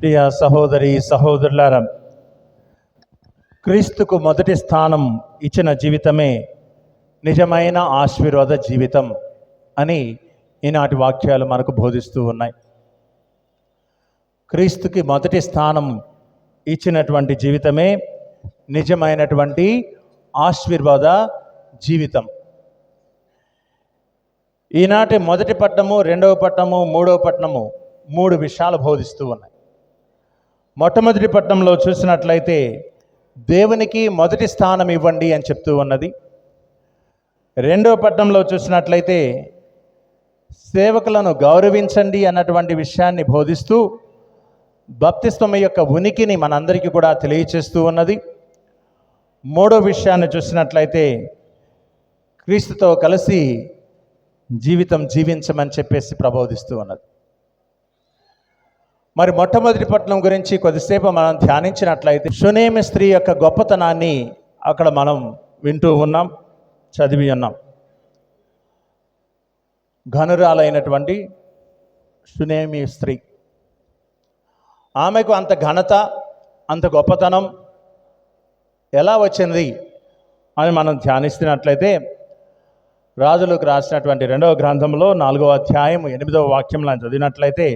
ప్రియ సహోదరి సహోదరులారా, క్రీస్తుకు మొదటి స్థానం ఇచ్చిన జీవితమే నిజమైన ఆశీర్వాద జీవితం అని ఈనాటి వాక్యాలు మనకు బోధిస్తూ ఉన్నాయి. క్రీస్తుకి మొదటి స్థానం ఇచ్చినటువంటి జీవితమే నిజమైనటువంటి ఆశీర్వాద జీవితం. ఈనాటి మొదటి పట్టణము, రెండవ పట్టణము, మూడవ పట్టణము మూడు విషయాలు బోధిస్తూ ఉన్నాయి. మొట్టమొదటి పట్టణంలో చూసినట్లయితే దేవునికి మొదటి స్థానం ఇవ్వండి అని చెప్తూ ఉన్నది. రెండవ పట్టణంలో చూసినట్లయితే సేవకులను గౌరవించండి అన్నటువంటి విషయాన్ని బోధిస్తూ బాప్తిస్మం యొక్క ఉనికిని మనందరికీ కూడా తెలియచేస్తూ ఉన్నది. మూడో విషయాన్ని చూసినట్లయితే క్రీస్తుతో కలిసి జీవితం జీవించమని చెప్పేసి ప్రబోధిస్తూ ఉన్నది. మరి మొట్టమొదటి పట్టణం గురించి కొద్దిసేపు మనం ధ్యానించినట్లయితే షునేమి స్త్రీ యొక్క గొప్పతనాన్ని అక్కడ మనం వింటూ ఉన్నాం, చదివి ఉన్నాం. ఘనురాలైనటువంటి షునేమి స్త్రీ, ఆమెకు అంత ఘనత, అంత గొప్పతనం ఎలా వచ్చింది అని మనం ధ్యానిస్తున్నట్లయితే రాజులకు రాసినటువంటి 2వ గ్రంథంలో 4వ అధ్యాయం 8వ వాక్యంలో చదివినట్లయితే,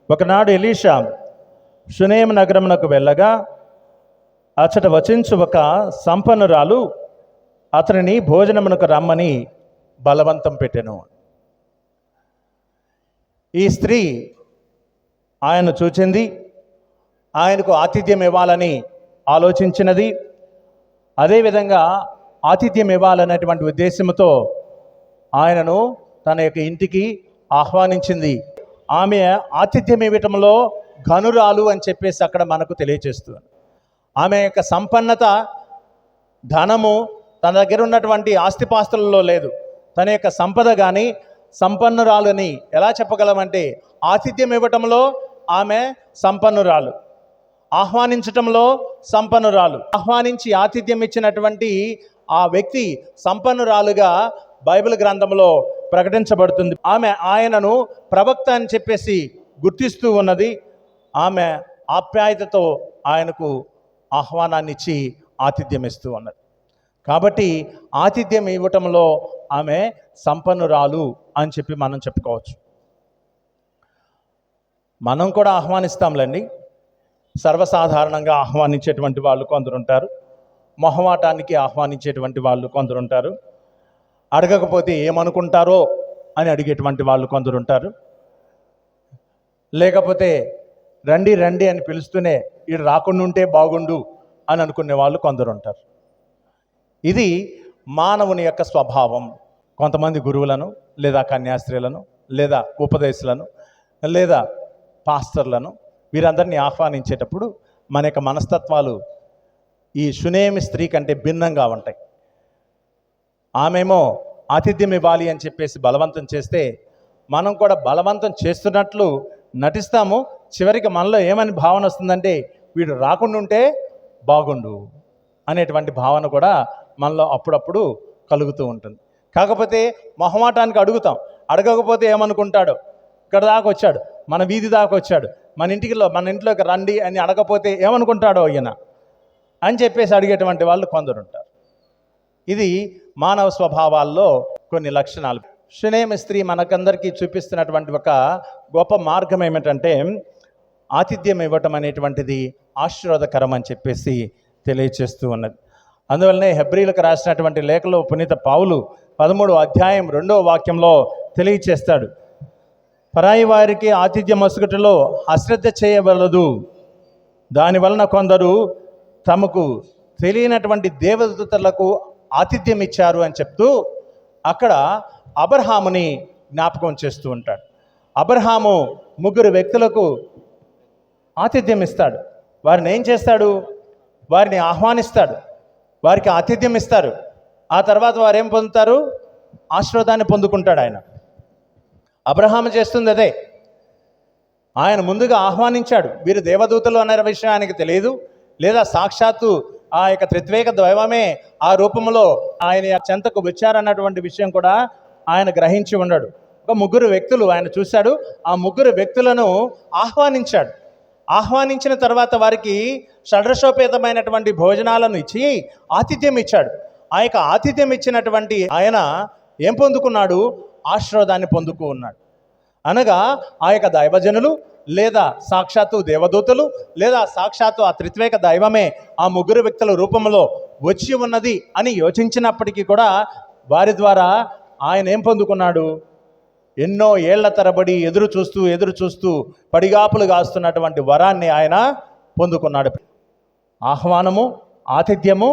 ఒకనాడు ఎలీషా షునేము నగరమునకు వెళ్ళగా అచ్చట వచించు ఒక సంపన్నురాలు అతనిని భోజనమునకు రమ్మని బలవంతం పెట్టెను. ఈ స్త్రీ ఆయన చూచింది, ఆయనకు ఆతిథ్యం ఇవ్వాలని ఆలోచించినది. అదేవిధంగా ఆతిథ్యం ఇవ్వాలనేటువంటి ఉద్దేశంతో ఆయనను తన యొక్క ఇంటికి ఆహ్వానించింది. ఆమె ఆతిథ్యం ఇవ్వటంలో ఘనురాలు అని చెప్పేసి అక్కడ మనకు తెలియజేస్తుంది. ఆమె యొక్క సంపన్నత, ధనము తన దగ్గర ఉన్నటువంటి ఆస్తిపాస్తులలో లేదు. తన యొక్క సంపద కానీ సంపన్నురాలని ఎలా చెప్పగలమంటే ఆతిథ్యం ఇవ్వటంలో ఆమె సంపన్నురాలు, ఆహ్వానించటంలో సంపన్నురాలు. ఆహ్వానించి ఆతిథ్యం ఇచ్చినటువంటి ఆ వ్యక్తి సంపన్నురాలుగా బైబిల్ గ్రంథంలో ప్రకటించబడుతుంది. ఆమె ఆయనను ప్రవక్త అని చెప్పేసి గుర్తిస్తూ ఉన్నది. ఆమె ఆప్యాయతతో ఆయనకు ఆహ్వానాన్ని ఇచ్చి ఆతిథ్యం ఇస్తూ ఉన్నది. కాబట్టి ఆతిథ్యం ఇవ్వటంలో ఆమె సంపన్నురాలు అని చెప్పి మనం చెప్పుకోవచ్చు. మనం కూడా ఆహ్వానిస్తాంలేండి. సర్వసాధారణంగా ఆహ్వానించేటువంటి వాళ్ళు కొందరుంటారు, మొహమాటానికి ఆహ్వానించేటువంటి వాళ్ళు కొందరుంటారు, అడగకపోతే ఏమనుకుంటారో అని అడిగేటువంటి వాళ్ళు కొందరుంటారు, లేకపోతే రండి రండి అని పిలుస్తూనే ఇది రాకుండా ఉంటే బాగుండు అని అనుకునే వాళ్ళు కొందరుంటారు. ఇది మానవుని యొక్క స్వభావం. కొంతమంది గురువులను లేదా కన్యాస్త్రీలను లేదా ఉపదేశులను లేదా పాస్టర్లను వీరందరినీ ఆహ్వానించేటప్పుడు మన యొక్క మనస్తత్వాలు ఈ షునేమి స్త్రీ కంటే భిన్నంగా ఉంటాయి. ఆమెమో ఆతిథ్యం ఇవ్వాలి అని చెప్పేసి బలవంతం చేస్తే మనం కూడా బలవంతం చేస్తున్నట్లు నటిస్తాము. చివరికి మనలో ఏమని భావన వస్తుందంటే వీడు రాకుండా ఉంటే బాగుండు అనేటువంటి భావన కూడా మనలో అప్పుడప్పుడు కలుగుతూ ఉంటుంది. కాకపోతే మొహమాటానికి అడుగుతాం. అడగకపోతే ఏమనుకుంటాడు, ఇక్కడ దాకా వచ్చాడు, మన వీధి దాకా వచ్చాడు, మన ఇంట్లోకి రండి అని అడగకపోతే ఏమనుకుంటాడో ఈయన అని చెప్పేసి అడిగేటువంటి వాళ్ళు కొందరుంటారు. ఇది మానవ స్వభావాల్లో కొన్ని లక్షణాలు. షునేమి స్త్రీ మనకందరికీ చూపిస్తున్నటువంటి ఒక గొప్ప మార్గం ఏమిటంటే ఆతిథ్యం ఇవ్వటం అనేటువంటిది ఆశీర్వాదకరం అని చెప్పేసి తెలియచేస్తూ ఉన్నది. అందువల్లనే హెబ్రీలకు రాసినటువంటి లేఖలో పునీత పౌలు 13వ అధ్యాయం 2వ వాక్యంలో తెలియచేస్తాడు, పరాయి వారికి ఆతిథ్యం మసుగుటలో అశ్రద్ధ చేయవలదు, దానివలన కొందరు తమకు తెలియనటువంటి దేవదూతలకు ఆతిథ్యం ఇచ్చారు అని చెప్తూ అక్కడ అబ్రహాముని జ్ఞాపకం చేస్తూ ఉంటాడు. అబ్రహాము 3 వ్యక్తులకు ఆతిథ్యం ఇస్తాడు. వారిని ఏం చేస్తాడు? వారిని ఆహ్వానిస్తాడు, వారికి ఆతిథ్యం ఇస్తారు. ఆ తర్వాత వారు ఏం పొందుతారు? ఆశీర్వాదాన్ని పొందుకుంటాడు ఆయన. అబ్రహాము చేస్తుంది అదే. ఆయన ముందుగా ఆహ్వానించాడు. వీరు దేవదూతలు అనే విషయం ఆయనకి తెలియదు, లేదా సాక్షాత్తు ఆ యొక్క త్రిత్వేక దైవమే ఆ రూపంలో ఆయన చెంతకు వచ్చారన్నటువంటి విషయం కూడా ఆయన గ్రహించి ఉన్నాడు. ఒక 3 వ్యక్తులు ఆయన చూశాడు. ఆ 3 వ్యక్తులను ఆహ్వానించాడు. ఆహ్వానించిన తర్వాత వారికి షడ్రసోపేతమైనటువంటి భోజనాలను ఇచ్చి ఆతిథ్యం ఇచ్చాడు. ఆ యొక్క ఆతిథ్యం ఇచ్చినటువంటి ఆయన ఏం పొందుకున్నాడు? ఆశీర్వాదాన్ని పొందుకు ఉన్నాడు. అనగా ఆ యొక్క దైవజనులు లేదా సాక్షాత్తు దేవదూతలు లేదా సాక్షాత్తు ఆ త్రిత్వేక దైవమే ఆ ముగ్గురు వ్యక్తుల రూపంలో వచ్చి ఉన్నది అని యోచించినప్పటికీ కూడా వారి ద్వారా ఆయన ఏం పొందుకున్నాడు? ఎన్నో ఏళ్ల తరబడి ఎదురు చూస్తూ పడిగాపులు కాస్తున్నటువంటి వరాన్ని ఆయన పొందుకున్నాడు. ఆహ్వానము, ఆతిథ్యము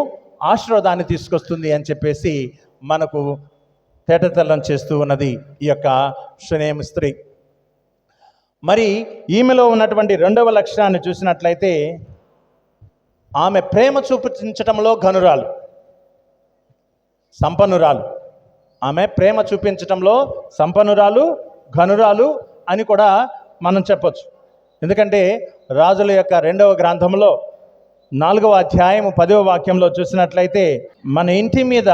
ఆశీర్వాదాన్ని తీసుకొస్తుంది అని చెప్పేసి మనకు తేటతెల్లం చేస్తూ ఉన్నది ఈ యొక్క షునేమ్ స్త్రీ. మరి ఈమెలో ఉన్నటువంటి రెండవ లక్షణాన్ని చూసినట్లయితే ఆమె ప్రేమ చూపించటంలో ఘనురాలు, సంపన్నురాలు. ఆమె ప్రేమ చూపించటంలో సంపన్నురాలు, ఘనురాలు అని కూడా మనం చెప్పొచ్చు. ఎందుకంటే రాజుల యొక్క 2వ గ్రంథంలో 4వ అధ్యాయం 10వ వాక్యంలో చూసినట్లయితే మన ఇంటి మీద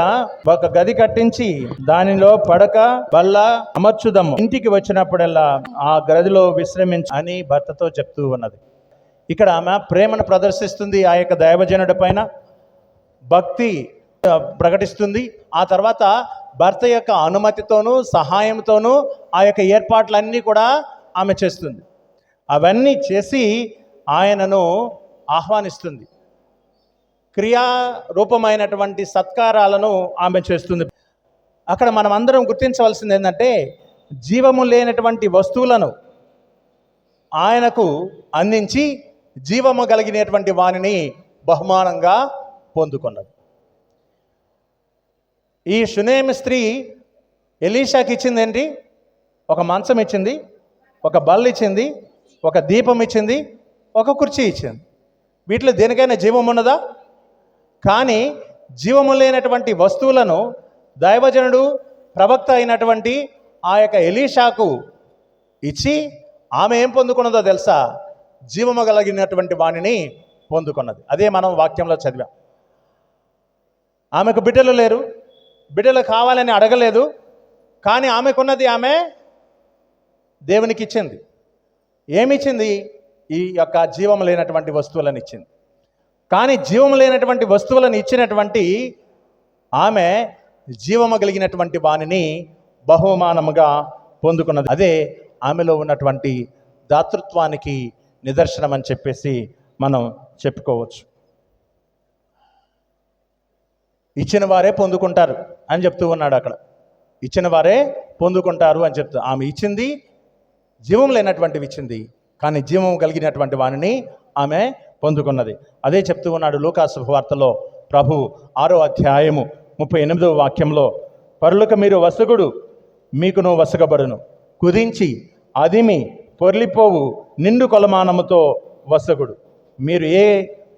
ఒక గది కట్టించి దానిలో పడక బల్ల అమర్చుదము, ఇంటికి వచ్చినప్పుడల్లా ఆ గదిలో విశ్రమించు అని భర్తతో చెప్తూ ఉన్నది. ఇక్కడ ఆమె ప్రేమను ప్రదర్శిస్తుంది, ఆ యొక్క దైవజనుడి పైన భక్తి ప్రకటిస్తుంది. ఆ తర్వాత భర్త యొక్క అనుమతితోనూ సహాయంతోనూ ఆ యొక్క ఏర్పాట్లన్నీ కూడా ఆమె చేస్తుంది. అవన్నీ చేసి ఆయనను ఆహ్వానిస్తుంది. క్రియారూపమైనటువంటి సత్కారాలను ఆమె చేస్తుంది. అక్కడ మనం అందరం గుర్తించవలసింది ఏంటంటే జీవము లేనటువంటి వస్తువులను ఆయనకు అందించి జీవము కలిగినటువంటి వానిని బహుమానంగా పొందుకున్నది. ఈ షునేమ్ స్త్రీ ఎలీషాకి ఇచ్చింది ఏంటి? ఒక మంచం ఇచ్చింది, ఒక బల్ల ఇచ్చింది, ఒక దీపం ఇచ్చింది, ఒక కుర్చీ ఇచ్చింది. వీటిలో దేనికైనా జీవం ఉన్నదా? కానీ జీవము లేనటువంటి వస్తువులను దైవజనుడు ప్రవక్త అయినటువంటి ఆ యొక్క ఎలీషాకు ఇచ్చి ఆమె ఏం పొందుకున్నదో తెలుసా? జీవము కలిగినటువంటి వాణిని పొందుకున్నది. అదే మనం వాక్యంలో చదివాం. ఆమెకు బిడ్డలు లేరు, బిడ్డలు కావాలని అడగలేదు. కానీ ఆమెకున్నది ఆమె దేవునికి ఇచ్చింది. ఏమిచ్చింది? ఈ యొక్క జీవం లేనటువంటి వస్తువులను ఇచ్చింది. కానీ జీవం లేనటువంటి వస్తువులను ఇచ్చినటువంటి ఆమె జీవము కలిగినటువంటి వానిని బహుమానముగా పొందుకున్నది. అదే ఆమెలో ఉన్నటువంటి దాతృత్వానికి నిదర్శనం అని చెప్పేసి మనం చెప్పుకోవచ్చు. ఇచ్చిన వారే పొందుకుంటారు అని చెప్తూ ఉన్నాడు అక్కడ. ఇచ్చిన వారే పొందుకుంటారు అని చెప్తూ ఆమె ఇచ్చింది జీవం లేనటువంటివి ఇచ్చింది, కానీ జీవం కలిగినటువంటి వానిని ఆమె పొందుకున్నది. అదే చెప్తూ ఉన్నాడు లూకా శుభవార్తలో ప్రభు 6వ అధ్యాయము 38వ వాక్యంలో, పరులకు మీరు వసగుడు మీకును వసగబడును, కుదించి అదిమి పొర్లిపోవు నిండు కొలమానముతో వసగుడు, మీరు ఏ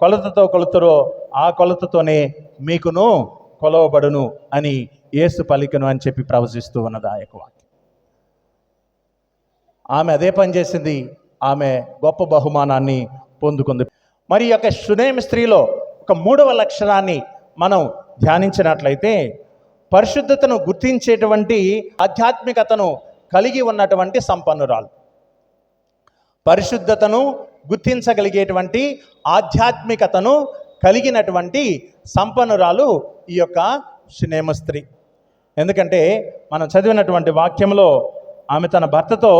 కొలతతో కొలుతారో ఆ కొలతతోనే మీకును కొలవబడును అని యేసు పలికను అని చెప్పి ప్రవచిస్తూ ఉన్నది ఆ యొక్క వాక్యం. ఆమె అదే పని చేసింది. ఆమె గొప్ప బహుమానాన్ని పొందుకుంది. మరి ఈ యొక్క షునేమ్ స్త్రీలో ఒక 3వ లక్షణాన్ని మనం ధ్యానించినట్లయితే పరిశుద్ధతను గుర్తించేటువంటి ఆధ్యాత్మికతను కలిగి ఉన్నటువంటి సంపన్నురాలు. పరిశుద్ధతను గుర్తించగలిగేటువంటి ఆధ్యాత్మికతను కలిగినటువంటి సంపన్నురాలు ఈ యొక్క షునేమ్ స్త్రీ. ఎందుకంటే మనం చదివినటువంటి వాక్యంలో ఆమె తన భర్తతో,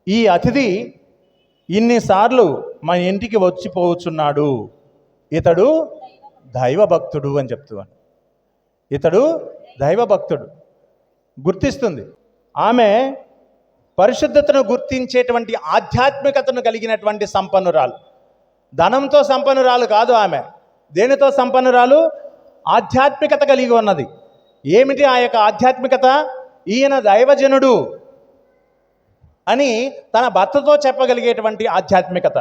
ఈ అతిథి ఇన్నిసార్లు మా ఇంటికి వచ్చిపోవచ్చున్నాడు, ఇతడు దైవభక్తుడు అని చెప్తున్నాను. ఇతడు దైవభక్తుడు గుర్తిస్తుంది. ఆమె పరిశుద్ధతను గుర్తించేటువంటి ఆధ్యాత్మికతను కలిగినటువంటి సంపన్నురాలు. ధనంతో సంపన్నురాలు కాదు ఆమె. దేనితో సంపన్నురాలు? ఆధ్యాత్మికత కలిగి ఉన్నది. ఏమిటి ఆ యొక్క ఆధ్యాత్మికత? ఈయన దైవజనుడు అని తన భర్తతో చెప్పగలిగేటువంటి ఆధ్యాత్మికత.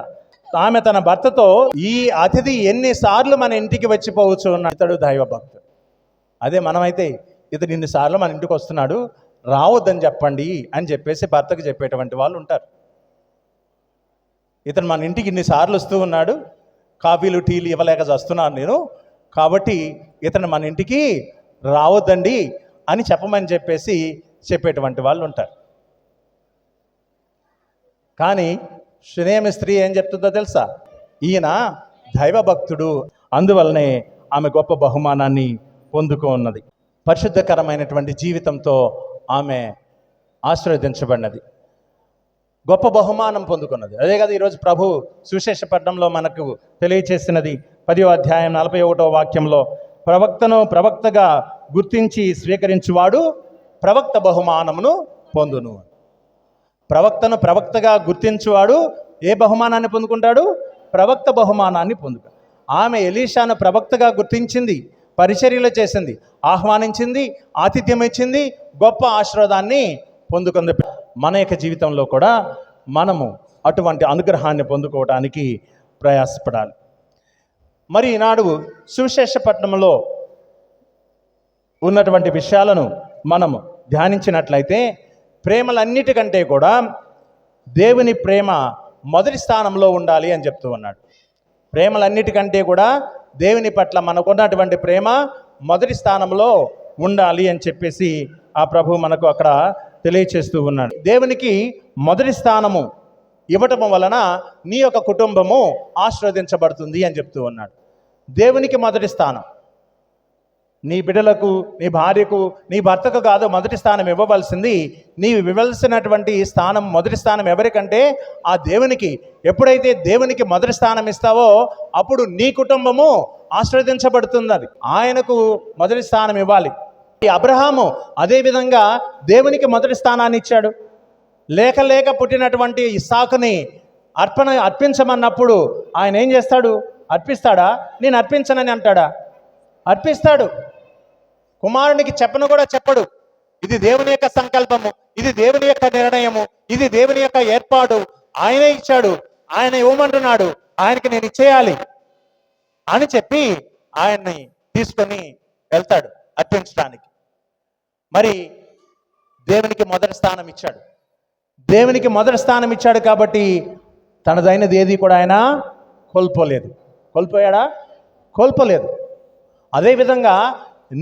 ఆమె తన భర్తతో, ఈ అతిథి ఎన్నిసార్లు మన ఇంటికి వచ్చిపోవచ్చు ఉన్న ఇతడు దైవభక్తుడు. అదే మనమైతే ఇతడు ఇన్నిసార్లు మన ఇంటికి వస్తున్నాడు, రావద్దని చెప్పండి అని చెప్పేసి భర్తకు చెప్పేటువంటి వాళ్ళు ఉంటారు. ఇతను మన ఇంటికి ఇన్నిసార్లు వస్తూ ఉన్నాడు, కాఫీలు టీలు ఇవ్వలేక వస్తున్నాను నేను, కాబట్టి ఇతను మన ఇంటికి రావద్దండి అని చెప్పమని చెప్పేసి చెప్పేటువంటి వాళ్ళు ఉంటారు. కానీ షునేమి స్త్రీ ఏం చెప్తుందో తెలుసా? ఈయన దైవభక్తుడు, అందువల్లనే ఆమె గొప్ప బహుమానాన్ని పొందుకున్నది. పరిశుద్ధకరమైనటువంటి జీవితంతో ఆమె ఆశీర్వదించబడినది, గొప్ప బహుమానం పొందుకున్నది. అదే కదా ఈరోజు ప్రభు సువిశేష పట్టణంలో మనకు తెలియచేసినది. 10వ అధ్యాయం 41వ వాక్యంలో, ప్రవక్తను ప్రవక్తగా గుర్తించి స్వీకరించువాడు ప్రవక్త బహుమానమును పొందును. ప్రవక్తను ప్రవక్తగా గుర్తించువాడు ఏ బహుమానాన్ని పొందుకుంటాడు? ప్రవక్త బహుమానాన్ని పొందుతాడు. ఆమె ఎలీషాను ప్రవక్తగా గుర్తించింది, పరిచర్యలు చేసింది, ఆహ్వానించింది, ఆతిథ్యం ఇచ్చింది, గొప్ప ఆశీర్వాదాన్ని పొందుకుంది. మన యొక్క జీవితంలో కూడా మనము అటువంటి అనుగ్రహాన్ని పొందుకోవడానికి ప్రయాసపడాలి. మరి ఈనాడు సువిశేష పట్టణంలో ఉన్నటువంటి విషయాలను మనము ధ్యానించినట్లయితే, ప్రేమలన్నిటికంటే కూడా దేవుని ప్రేమ మొదటి స్థానంలో ఉండాలి అని చెప్తూ ఉన్నాడు. ప్రేమలన్నిటికంటే కూడా దేవుని పట్ల మనకున్నటువంటి ప్రేమ మొదటి స్థానంలో ఉండాలి అని చెప్పేసి ఆ ప్రభు మనకు అక్కడ తెలియచేస్తూ ఉన్నాడు. దేవునికి మొదటి స్థానము ఇవ్వటం వలన నీ యొక్క కుటుంబము ఆశీర్వదించబడుతుంది అని చెప్తూ ఉన్నాడు. దేవునికి మొదటి స్థానం, నీ బిడ్డలకు, నీ భార్యకు, నీ భర్తకు కాదు మొదటి స్థానం ఇవ్వవలసింది. నీవు ఇవ్వవలసినటువంటి స్థానం, మొదటి స్థానం ఎవరికంటే ఆ దేవునికి. ఎప్పుడైతే దేవునికి మొదటి స్థానం ఇస్తావో అప్పుడు నీ కుటుంబము ఆశీర్వదించబడుతున్నది. ఆయనకు మొదటి స్థానం ఇవ్వాలి. ఈ అబ్రహాము అదేవిధంగా దేవునికి మొదటి స్థానాన్ని ఇచ్చాడు. లేక పుట్టినటువంటి ఇస్సాకుని అర్పించమన్నప్పుడు ఆయన ఏం చేస్తాడు? అర్పిస్తాడా? నేను అర్పించనని అంటాడా? అర్పిస్తాడు. కుమారునికి చెప్పను కూడా చెప్పడు. ఇది దేవుని యొక్క సంకల్పము, ఇది దేవుని యొక్క నిర్ణయము, ఇది దేవుని యొక్క ఏర్పాటు. ఆయనే ఇచ్చాడు, ఆయన ఇవ్వమంటున్నాడు, ఆయనకి నేను ఇచ్చేయాలి అని చెప్పి ఆయన్ని తీసుకొని వెళ్తాడు అర్పించడానికి. మరి దేవునికి మొదటి స్థానం ఇచ్చాడు. దేవునికి మొదటి స్థానం ఇచ్చాడు కాబట్టి తనదైనది ఏది కూడా ఆయన కోల్పోలేదు. కోల్పోయాడా? కోల్పోలేదు. అదేవిధంగా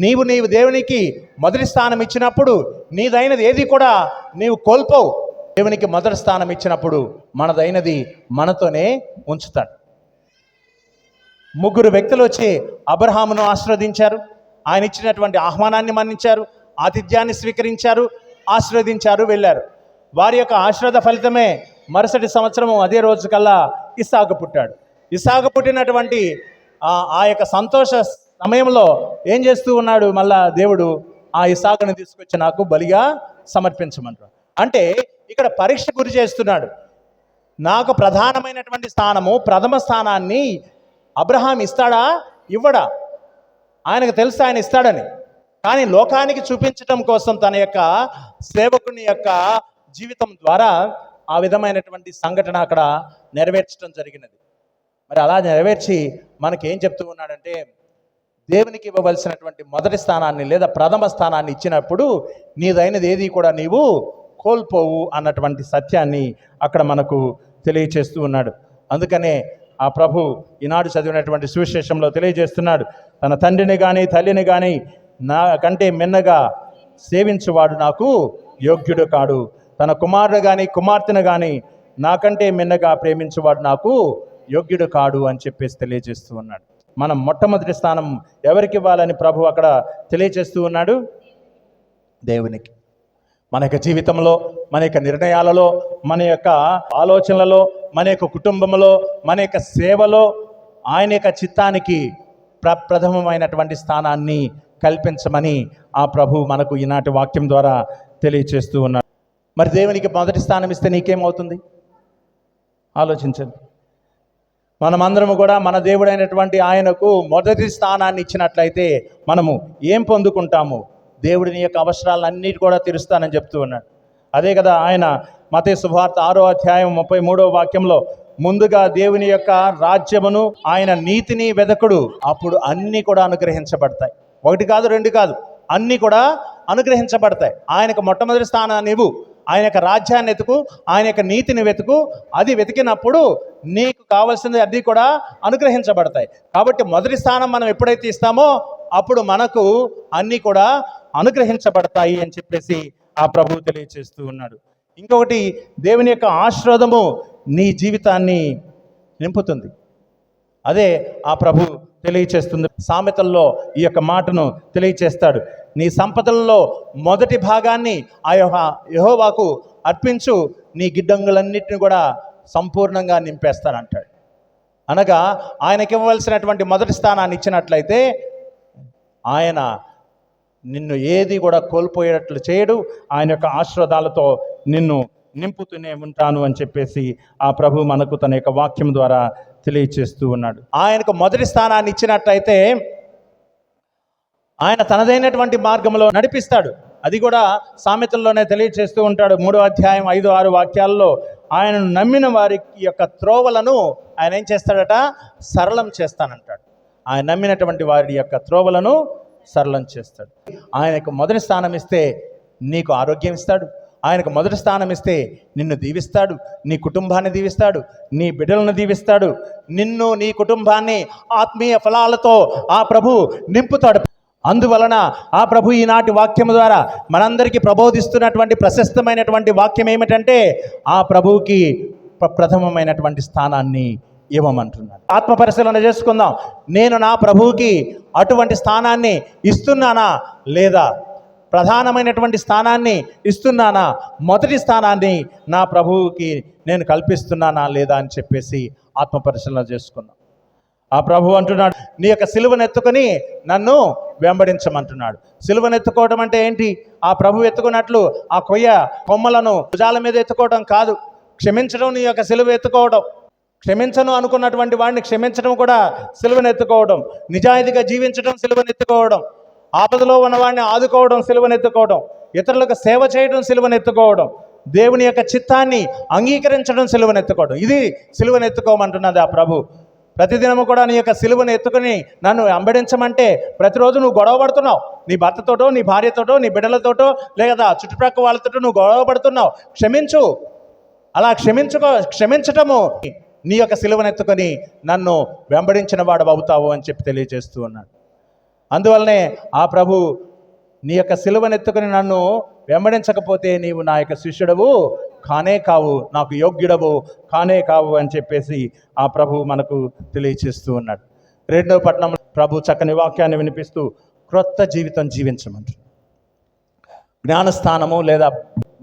నీవు దేవునికి మొదటి స్థానం ఇచ్చినప్పుడు నీదైనది ఏది కూడా నీవు కోల్పోవు. దేవునికి మొదటి స్థానం ఇచ్చినప్పుడు మనదైనది మనతోనే ఉంచుతాడు. 3 వ్యక్తులు వచ్చి అబ్రహామును ఆశీర్వదించారు. ఆయన ఇచ్చినటువంటి ఆహ్వానాన్ని మన్నించారు, ఆతిథ్యాన్ని స్వీకరించారు, ఆశీర్వదించారు, వెళ్ళారు. వారి యొక్క ఆశీర్వాద ఫలితమే మరుసటి సంవత్సరము అదే రోజు కల్లా ఇస్సాకు పుట్టాడు. ఇస్సాకు పుట్టినటువంటి ఆ యొక్క సంతోష సమయంలో ఏం చేస్తూ ఉన్నాడు? మళ్ళా దేవుడు ఆ ఇస్సాకుని తీసుకొచ్చి నాకు బలిగా సమర్పించమంటాడు. అంటే ఇక్కడ పరీక్ష గురి చేస్తున్నాడు. నాకు ప్రధానమైనటువంటి స్థానము, ప్రథమ స్థానాన్ని అబ్రహాం ఇస్తాడా? ఇవ్వడా? ఆయనకు తెలుసు ఆయన ఇస్తాడని. కానీ లోకానికి చూపించటం కోసం తన యొక్క సేవకుని యొక్క జీవితం ద్వారా ఆ విధమైనటువంటి సంఘటన అక్కడ నెరవేర్చడం జరిగినది. మరి అలా నెరవేర్చి మనకేం చెప్తూ ఉన్నాడంటే, దేవునికి ఇవ్వవలసినటువంటి మొదటి స్థానాన్ని లేదా ప్రథమ స్థానాన్ని ఇచ్చినప్పుడు నీదైనది ఏది కూడా నీవు కోల్పోవు అన్నటువంటి సత్యాన్ని అక్కడ మనకు తెలియచేస్తూ ఉన్నాడు. అందుకనే ఆ ప్రభు ఈనాడు చదివినటువంటి సువిశేషంలో తెలియజేస్తున్నాడు, తన తండ్రిని కానీ తల్లిని కానీ నా కంటే మిన్నగా సేవించువాడు నాకు యోగ్యుడు కాడు, తన కుమారుడు కానీ కుమార్తెను కానీ నాకంటే మిన్నగా ప్రేమించువాడు నాకు యోగ్యుడు కాడు అని చెప్పేసి తెలియజేస్తూ ఉన్నాడు. మనం మొట్టమొదటి స్థానం ఎవరికి ఇవ్వాలని ప్రభు అక్కడ తెలియజేస్తూ ఉన్నాడు? దేవునికి. మన యొక్క జీవితంలో, మన యొక్క నిర్ణయాలలో, మన యొక్క ఆలోచనలలో, మన యొక్క కుటుంబంలో, మన యొక్క సేవలో ఆయన యొక్క చిత్తానికి ప్రథమమైనటువంటి స్థానాన్ని కల్పించమని ఆ ప్రభు మనకు ఈనాటి వాక్యం ద్వారా తెలియచేస్తూ ఉన్నాడు. మరి దేవునికి మొదటి స్థానం ఇస్తే నీకేమవుతుంది? ఆలోచించండి. మనమందరము కూడా మన దేవుడైనటువంటి ఆయనకు మొదటి స్థానాన్ని ఇచ్చినట్లయితే మనము ఏం పొందుకుంటాము? దేవుడిని యొక్క అవసరాలన్నిటి కూడా తీరుస్తానని చెప్తూ ఉన్నాడు. అదే కదా ఆయన మత్తయి సువార్త 6వ అధ్యాయం 33వ వాక్యంలో, ముందుగా దేవుని యొక్క రాజ్యమును ఆయన నీతిని వెదకుడు, అప్పుడు అన్నీ కూడా అనుగ్రహించబడతాయి. 1 కాదు 2 కాదు, అన్నీ కూడా అనుగ్రహించబడతాయి. ఆయనకు మొట్టమొదటి స్థానాన్ని ఇవ్వు, ఆయన యొక్క రాజ్యాన్ని వెతుకు, ఆయన యొక్క నీతిని వెతుకు. అది వెతికినప్పుడు నీకు కావాల్సింది అన్నీ కూడా అనుగ్రహించబడతాయి. కాబట్టి మొదటి స్థానం మనం ఎప్పుడైతే ఇస్తామో అప్పుడు మనకు అన్నీ కూడా అనుగ్రహించబడతాయి అని చెప్పేసి ఆ ప్రభువు తెలియచేస్తూ ఉన్నాడు. ఇంకొకటి, దేవుని యొక్క ఆశీర్వాదము నీ జీవితాన్ని నింపుతుంది. అదే ఆ ప్రభు తెలియచేస్తుంది. సామెతల్లో ఈ యొక్క మాటను తెలియచేస్తాడు. నీ సంపదలలో మొదటి భాగాన్ని ఆ యెహోవాకు అర్పించు, నీ గిడ్డంగులన్నిటిని కూడా సంపూర్ణంగా నింపేస్తానంటాడు. అనగా ఆయనకి ఇవ్వవలసినటువంటి మొదటి స్థానాన్ని ఇచ్చినట్లయితే ఆయన నిన్ను ఏది కూడా కోల్పోయేటట్లు చేయడు. ఆయన యొక్క ఆశీర్వాదాలతో నిన్ను నింపుతూనే ఉంటాను అని చెప్పేసి ఆ ప్రభు మనకు తన యొక్క వాక్యం ద్వారా తెలియచేస్తూ ఉన్నాడు. ఆయనకు మొదటి స్థానాన్ని ఇచ్చినట్లయితే ఆయన తనదైనటువంటి మార్గంలో నడిపిస్తాడు. అది కూడా సామెతల్లోనే తెలియచేస్తూ ఉంటాడు. 3వ అధ్యాయం 5-6 వాక్యాల్లో ఆయనను నమ్మిన వారికి యొక్క త్రోవలను ఆయన ఏం చేస్తాడట? సరళం చేస్తానంటాడు. ఆయన నమ్మినటువంటి వారి యొక్క త్రోవలను సరళం చేస్తాడు. ఆయనకు మొదటి స్థానం ఇస్తే నీకు ఆరోగ్యం ఇస్తాడు. ఆయనకు మొదటి స్థానం ఇస్తే నిన్ను దీవిస్తాడు, నీ కుటుంబాన్ని దీవిస్తాడు, నీ బిడ్డలను దీవిస్తాడు, నిన్ను నీ కుటుంబాన్ని ఆత్మీయ ఫలాలతో ఆ ప్రభు నింపుతాడు. అందువలన ఆ ప్రభు ఈనాటి వాక్యం ద్వారా మనందరికీ ప్రబోధిస్తున్నటువంటి ప్రశస్తమైనటువంటి వాక్యం ఏమిటంటే ఆ ప్రభువుకి ప్రథమమైనటువంటి స్థానాన్ని ఇవ్వమంటున్నాడు. ఆత్మ పరిశీలన చేసుకుందాం. నేను నా ప్రభువుకి అటువంటి స్థానాన్ని ఇస్తున్నానా లేదా? ప్రధానమైనటువంటి స్థానాన్ని ఇస్తున్నానా? మొదటి స్థానాన్ని నా ప్రభువుకి నేను కల్పిస్తున్నానా లేదా అని చెప్పేసి ఆత్మ పరిశీలన చేసుకుందాం. ఆ ప్రభు అంటున్నాడు, నీ యొక్క సిలువను ఎత్తుకొని నన్ను వెంబడించమంటున్నాడు. సిలువను ఎత్తుకోవడం అంటే ఏంటి? ఆ ప్రభు ఎత్తుకున్నట్లు ఆ కొమ్మలను భుజాల మీద ఎత్తుకోవడం కాదు. క్షమించడం నీ యొక్క సిలువ ఎత్తుకోవడం. క్షమించను అనుకున్నటువంటి వాడిని క్షమించడం కూడా సిలువను ఎత్తుకోవడం. నిజాయితీగా జీవించడం సిలువను ఎత్తుకోవడం. ఆపదలో ఉన్నవాడిని ఆదుకోవడం సిలువను ఎత్తుకోవడం. ఇతరులకు సేవ చేయడం సిలువను ఎత్తుకోవడం. దేవుని యొక్క చిత్తాన్ని అంగీకరించడం సిలువను ఎత్తుకోవడం. ఇది సిలువను ఎత్తుకోమంటున్నది ఆ ప్రభు. ప్రతిదినము కూడా నీ యొక్క సిలువను ఎత్తుకుని నన్ను వెంబడించమంటే ప్రతిరోజు నువ్వు గొడవ పడుతున్నావు. నీ భర్తతోటో, నీ భార్యతోటో, నీ బిడ్డలతోటో, లేదా చుట్టుప్రక్కల వాళ్ళతోటో నువ్వు గొడవ పడుతున్నావు. క్షమించు. అలా క్షమించటము నీ యొక్క సిలువను ఎత్తుకొని నన్ను వెంబడించిన వాడు అవుతావు అని చెప్పి తెలియజేస్తూ ఉన్నాడు. అందువల్లనే ఆ ప్రభు నీ యొక్క సిలువను ఎత్తుకొని నన్ను వెంబడించకపోతే నీవు నా యొక్క శిష్యుడవు కానే కావు, నాకు యోగ్యుడవు కానే కావు అని చెప్పేసి ఆ ప్రభు మనకు తెలియచేస్తూ ఉన్నాడు. 2వ పట్టణం ప్రభు చక్కని వాక్యాన్ని వినిపిస్తూ క్రొత్త జీవితం జీవించమంటున్నాడు. జ్ఞానస్థానము లేదా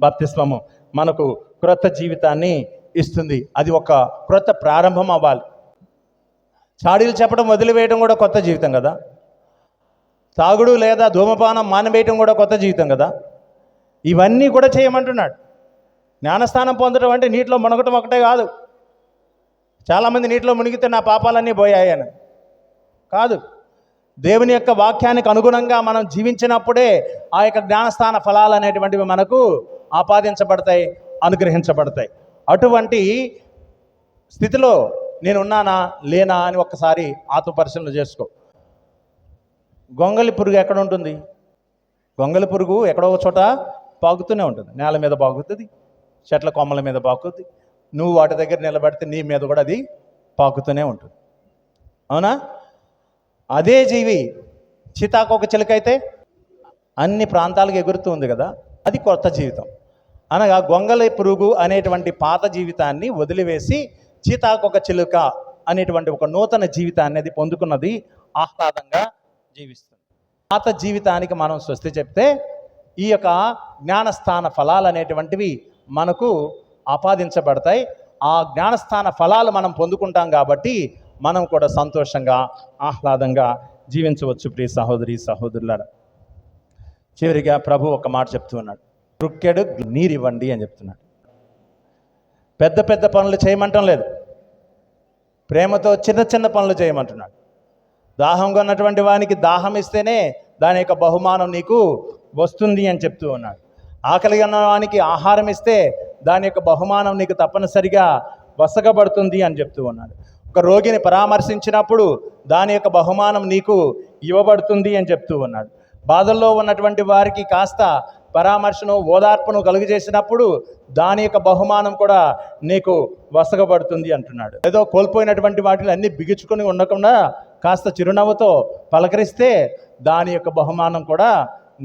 బాప్తిస్మము మనకు క్రొత్త జీవితాన్ని ఇస్తుంది. అది ఒక క్రొత్త ప్రారంభం అవ్వాలి. చాడీలు చెప్పడం వదిలివేయడం కూడా కొత్త జీవితం కదా. తాగుడు లేదా ధూమపానం మానివేయటం కూడా కొత్త జీవితం కదా. ఇవన్నీ కూడా చేయమంటున్నాడు. జ్ఞానస్థానం పొందడం అంటే నీటిలో మునగటం ఒకటే కాదు. చాలామంది నీటిలో మునిగితే నా పాపాలన్నీ పోయాయని కాదు. దేవుని యొక్క వాక్యానికి అనుగుణంగా మనం జీవించినప్పుడే ఆ యొక్క జ్ఞానస్థాన ఫలాలు అనేటువంటివి మనకు ఆపాదించబడతాయి, అనుగ్రహించబడతాయి. అటువంటి స్థితిలో నేను ఉన్నానా లేనా అని ఒక్కసారి ఆత్మపరిశీలన చేసుకో. గొంగళి పురుగు ఎక్కడ ఉంటుంది? గొంగళి పురుగు ఎక్కడో ఒక చోట పాకుతూనే ఉంటుంది. నేల మీద పాకుతుంది, చెట్ల కొమ్మల మీద పాకుతుంది. నువ్వు వాటి దగ్గర నిలబడితే నీ మీద కూడా అది పాకుతూనే ఉంటుంది. అవునా? అదే జీవి చితాకొక చిలుకైతే అన్ని ప్రాంతాలకు ఎగురుతూ ఉంది కదా. అది కొత్త జీవితం. అనగా గొంగళి పురుగు అనేటువంటి పాత జీవితాన్ని వదిలివేసి చీతాకొక చిలుక అనేటువంటి ఒక నూతన జీవితాన్ని అది పొందుకున్నది, ఆహ్లాదంగా జీవిస్తుంది. పాత జీవితానికి మనం స్వస్తి చెప్తే ఈ యొక్క జ్ఞానస్థాన ఫలాలు అనేటువంటివి మనకు ఆపాదించబడతాయి. ఆ జ్ఞానస్థాన ఫలాలు మనం పొందుకుంటాం కాబట్టి మనం కూడా సంతోషంగా ఆహ్లాదంగా జీవించవచ్చు. ప్రియ సహోదరి సహోదరులారా, చివరిగా ప్రభు ఒక మాట చెప్తూ ఉన్నాడు, రుక్కెడు నీరివ్వండి అని చెప్తున్నాడు. పెద్ద పెద్ద పనులు చేయమంటం లేదు, ప్రేమతో చిన్న చిన్న పనులు చేయమంటున్నాడు. దాహంగా ఉన్నటువంటి వానికి దాహం ఇస్తేనే దాని యొక్క బహుమానం నీకు వస్తుంది అని చెప్తూ ఉన్నాడు. ఆకలిగా ఉన్న వానికి ఆహారం ఇస్తే దాని యొక్క బహుమానం నీకు తప్పనిసరిగా వసగబడుతుంది అని చెప్తూ ఉన్నాడు. ఒక రోగిని పరామర్శించినప్పుడు దాని యొక్క బహుమానం నీకు ఇవ్వబడుతుంది అని చెప్తూ ఉన్నాడు. బాధల్లో ఉన్నటువంటి వారికి కాస్త పరామర్శను ఓదార్పును కలుగజేసినప్పుడు దాని యొక్క బహుమానం కూడా నీకు వసగబడుతుంది అంటున్నాడు. ఏదో కోల్పోయినటువంటి వాటిని అన్నీ బిగించుకొని ఉండకుండా కాస్త చిరునవ్వుతో పలకరిస్తే దాని యొక్క బహుమానం కూడా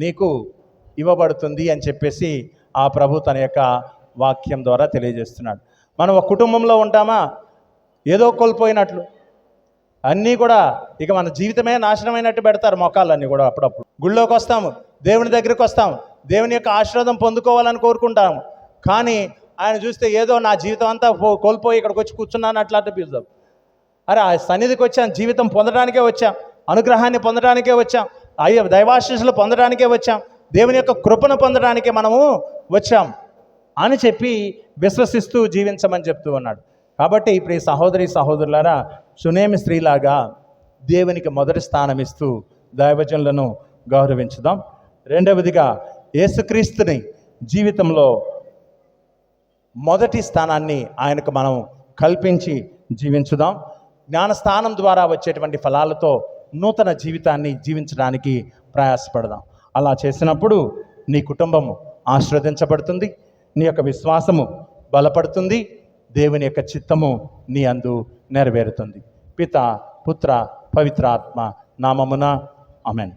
నీకు ఇవ్వబడుతుంది అని చెప్పేసి ఆ ప్రభు తన యొక్క వాక్యం ద్వారా తెలియజేస్తున్నాడు. మనం ఒక కుటుంబంలో ఉంటామా, ఏదో కోల్పోయినట్లు అన్నీ కూడా ఇక మన జీవితమే నాశనమైనట్టు పెడతారు మొక్కలన్నీ కూడా. అప్పుడప్పుడు గుళ్ళోకి వస్తాము, దేవుని దగ్గరికి వస్తాము, దేవుని యొక్క ఆశీర్వాదం పొందుకోవాలని కోరుకుంటాము. కానీ ఆయన చూస్తే ఏదో నా జీవితం అంతా కోల్పోయి ఇక్కడికి వచ్చి కూర్చున్నాను అట్లా అనిపిస్తాం. అరే ఆ సన్నిధికి వచ్చాం, జీవితం పొందడానికే వచ్చాం, అనుగ్రహాన్ని పొందడానికే వచ్చాం, అయ్యో దైవాశీస్సులు పొందడానికే వచ్చాం, దేవుని యొక్క కృపను పొందడానికే మనము వచ్చాం అని చెప్పి విశ్వసిస్తూ జీవించమని చెప్తూ ఉన్నాడు. కాబట్టి ఇప్పుడు ఈ సహోదరి సహోదరులారా, సునేమి స్త్రీలాగా దేవునికి మొదటి స్థానం ఇస్తూ దైవజనులను గౌరవించుదాం. రెండవదిగా యేసుక్రీస్తుని జీవితంలో మొదటి స్థానాన్ని ఆయనకు మనం కల్పించి జీవించుదాం. జ్ఞానస్థానం ద్వారా వచ్చేటువంటి ఫలాలతో నూతన జీవితాన్ని జీవించడానికి ప్రయాసపడదాం. అలా చేసినప్పుడు నీ కుటుంబము ఆశీర్వదించబడుతుంది, నీ యొక్క విశ్వాసము బలపడుతుంది, దేవుని యొక్క చిత్తము నీ అందు నెరవేరుతుంది. పిత, పుత్ర, పవిత్రాత్మ నామమున ఆమేన్.